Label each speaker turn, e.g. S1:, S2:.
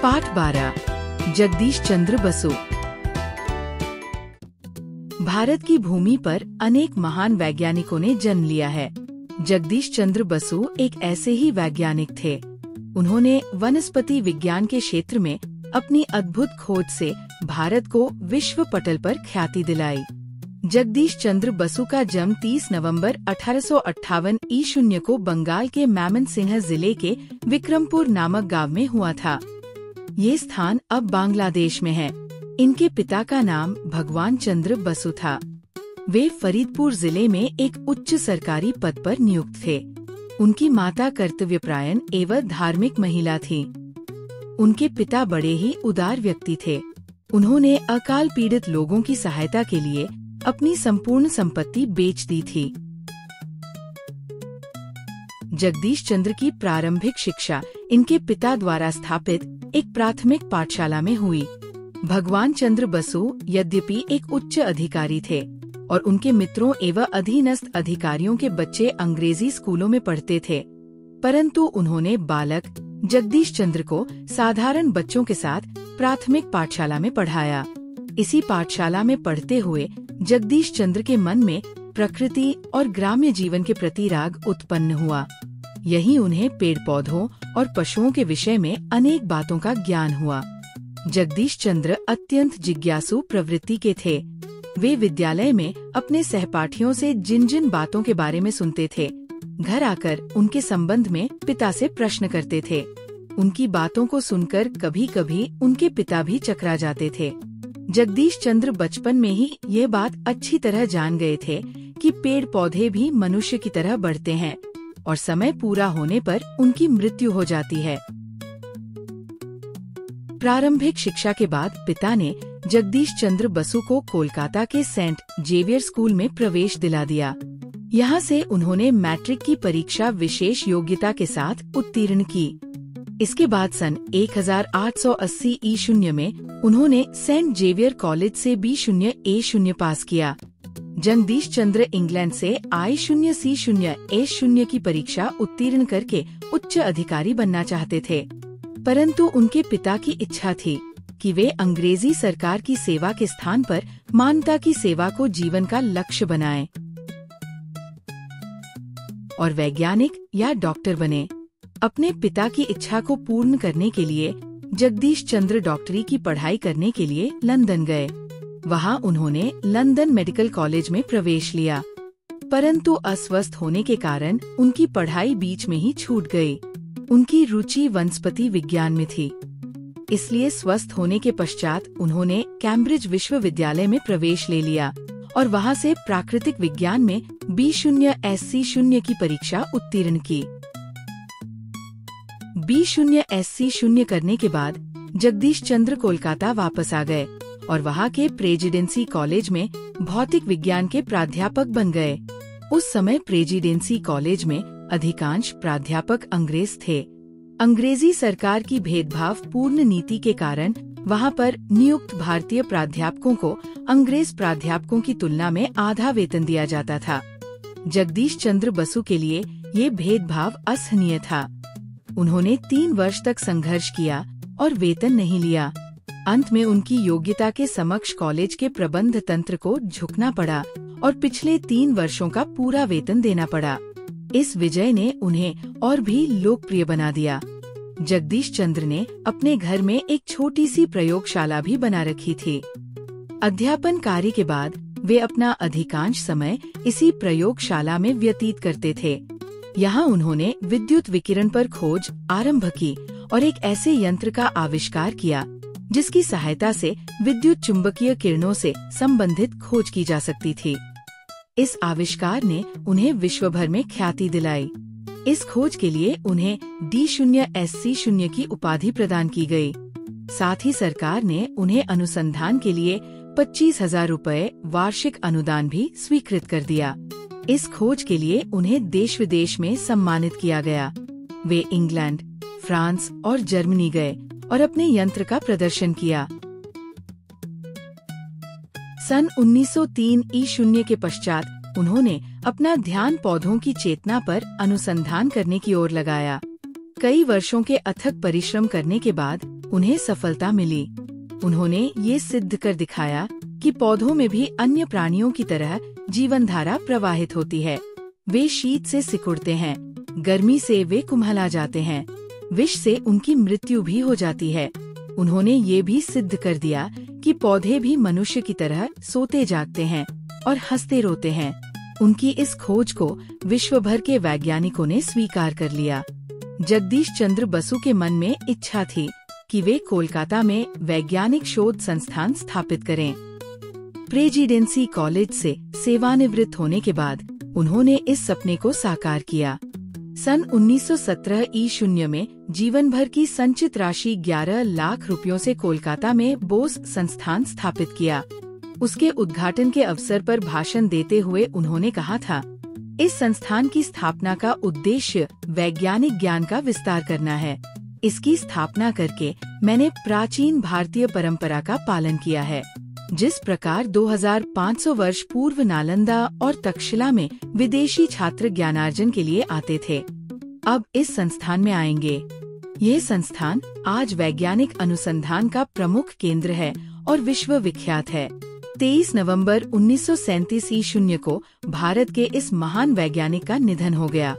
S1: पाठ 12 जगदीश चंद्र बसु। भारत की भूमि पर अनेक महान वैज्ञानिकों ने जन्म लिया है। जगदीश चंद्र बसु एक ऐसे ही वैज्ञानिक थे। उन्होंने वनस्पति विज्ञान के क्षेत्र में अपनी अद्भुत खोज से भारत को विश्व पटल पर ख्याति दिलाई। जगदीश चंद्र बसु का जन्म 30 नवंबर 1858 ईशून्य को बंगाल के मैमनसिंह जिले के विक्रमपुर नामक गांव में हुआ था। ये स्थान अब बांग्लादेश में है। इनके पिता का नाम भगवान चंद्र बसु था। वे फरीदपुर जिले में एक उच्च सरकारी पद पर नियुक्त थे। उनकी माता कर्तव्यपरायण एवं धार्मिक महिला थी। उनके पिता बड़े ही उदार व्यक्ति थे। उन्होंने अकाल पीड़ित लोगों की सहायता के लिए अपनी संपूर्ण संपत्ति बेच दी थी। जगदीश चंद्र की प्रारंभिक शिक्षा इनके पिता द्वारा स्थापित एक प्राथमिक पाठशाला में हुई। भगवान चंद्र बसु यद्यपि एक उच्च अधिकारी थे और उनके मित्रों एवं अधीनस्थ अधिकारियों के बच्चे अंग्रेजी स्कूलों में पढ़ते थे, परंतु उन्होंने बालक जगदीश चंद्र को साधारण बच्चों के साथ प्राथमिक पाठशाला में पढ़ाया। इसी पाठशाला में पढ़ते हुए जगदीश चंद्र के मन में प्रकृति और ग्राम्य जीवन के प्रति राग उत्पन्न हुआ। यही उन्हें पेड़ पौधों और पशुओं के विषय में अनेक बातों का ज्ञान हुआ। जगदीश चंद्र अत्यंत जिज्ञासु प्रवृत्ति के थे। वे विद्यालय में अपने सहपाठियों से जिन जिन बातों के बारे में सुनते थे, घर आकर उनके संबंध में पिता से प्रश्न करते थे। उनकी बातों को सुनकर कभी कभी उनके पिता भी चकरा जाते थे। जगदीश चंद्र बचपन में ही ये बात अच्छी तरह जान गए थे कि पेड़ पौधे भी मनुष्य की तरह बढ़ते हैं और समय पूरा होने पर उनकी मृत्यु हो जाती है। प्रारंभिक शिक्षा के बाद पिता ने जगदीश चंद्र बसु को कोलकाता के सेंट जेवियर स्कूल में प्रवेश दिला दिया। यहाँ से उन्होंने मैट्रिक की परीक्षा विशेष योग्यता के साथ उत्तीर्ण की। इसके बाद सन 1880 ईशून्य में उन्होंने सेंट जेवियर कॉलेज से B0 A0 पास किया। जगदीश चंद्र इंग्लैंड से I0 C0 A0 की परीक्षा उत्तीर्ण करके उच्च अधिकारी बनना चाहते थे, परंतु उनके पिता की इच्छा थी कि वे अंग्रेजी सरकार की सेवा के स्थान पर मानवता की सेवा को जीवन का लक्ष्य बनाएं और वैज्ञानिक या डॉक्टर बने। अपने पिता की इच्छा को पूर्ण करने के लिए जगदीश चंद्र डॉक्टरी की पढ़ाई करने के लिए लंदन गए। वहां उन्होंने लंदन मेडिकल कॉलेज में प्रवेश लिया, परंतु अस्वस्थ होने के कारण उनकी पढ़ाई बीच में ही छूट गई। उनकी रुचि वनस्पति विज्ञान में थी, इसलिए स्वस्थ होने के पश्चात उन्होंने कैम्ब्रिज विश्वविद्यालय में प्रवेश ले लिया और वहां से प्राकृतिक विज्ञान में B0 SC0 की परीक्षा उत्तीर्ण की। B0 SC0 करने के बाद जगदीश चंद्र कोलकाता वापस आ गए और वहां के प्रेसिडेंसी कॉलेज में भौतिक विज्ञान के प्राध्यापक बन गए। उस समय प्रेसिडेंसी कॉलेज में अधिकांश प्राध्यापक अंग्रेज थे। अंग्रेजी सरकार की भेदभाव पूर्ण नीति के कारण वहां पर नियुक्त भारतीय प्राध्यापकों को अंग्रेज प्राध्यापकों की तुलना में आधा वेतन दिया जाता था। जगदीश चंद्र बसु के लिए ये भेदभाव असहनीय था। उन्होंने 3 वर्ष तक संघर्ष किया और वेतन नहीं लिया। अंत में उनकी योग्यता के समक्ष कॉलेज के प्रबंध तंत्र को झुकना पड़ा और पिछले 3 वर्षों का पूरा वेतन देना पड़ा। इस विजय ने उन्हें और भी लोकप्रिय बना दिया। जगदीश चंद्र ने अपने घर में एक छोटी सी प्रयोगशाला भी बना रखी थी। अध्यापन कार्य के बाद वे अपना अधिकांश समय इसी प्रयोगशाला में व्यतीत करते थे। यहाँ उन्होंने विद्युत विकिरण पर खोज आरंभ की और एक ऐसे यंत्र का आविष्कार किया जिसकी सहायता से विद्युत चुंबकीय किरणों से संबंधित खोज की जा सकती थी। इस आविष्कार ने उन्हें विश्व भर में ख्याति दिलाई। इस खोज के लिए उन्हें D0 SC0 की उपाधि प्रदान की गई। साथ ही सरकार ने उन्हें अनुसंधान के लिए 25,000 रुपए वार्षिक अनुदान भी स्वीकृत कर दिया। इस खोज के लिए उन्हें देश विदेश में सम्मानित किया गया। वे इंग्लैंड, फ्रांस और जर्मनी गए और अपने यंत्र का प्रदर्शन किया। सन 1903 ईशून्य के पश्चात उन्होंने अपना ध्यान पौधों की चेतना पर अनुसंधान करने की ओर लगाया। कई वर्षों के अथक परिश्रम करने के बाद उन्हें सफलता मिली। उन्होंने ये सिद्ध कर दिखाया कि पौधों में भी अन्य प्राणियों की तरह जीवन धारा प्रवाहित होती है। वे शीत से सिकुड़ते हैं, गर्मी से वे कुम्हला जाते हैं, विष से उनकी मृत्यु भी हो जाती है। उन्होंने ये भी सिद्ध कर दिया कि पौधे भी मनुष्य की तरह सोते जागते हैं और हंसते रोते हैं। उनकी इस खोज को विश्व भर के वैज्ञानिकों ने स्वीकार कर लिया। जगदीश चंद्र बसु के मन में इच्छा थी कि वे कोलकाता में वैज्ञानिक शोध संस्थान स्थापित करें। प्रेसिडेंसी कॉलेज से सेवानिवृत्त होने के बाद उन्होंने इस सपने को साकार किया। सन 1917 ईशून्य में जीवन भर की संचित राशि 11 लाख रुपयों से कोलकाता में बोस संस्थान स्थापित किया। उसके उद्घाटन के अवसर पर भाषण देते हुए उन्होंने कहा था, इस संस्थान की स्थापना का उद्देश्य वैज्ञानिक ज्ञान का विस्तार करना है। इसकी स्थापना करके मैंने प्राचीन भारतीय परंपरा का पालन किया है। जिस प्रकार 2500 वर्ष पूर्व नालंदा और तक्षशिला में विदेशी छात्र ज्ञानार्जन के लिए आते थे, अब इस संस्थान में आएंगे। यह संस्थान आज वैज्ञानिक अनुसंधान का प्रमुख केंद्र है और विश्व विख्यात है। 23 नवंबर 1937 ईशून्य को भारत के इस महान वैज्ञानिक का निधन हो गया।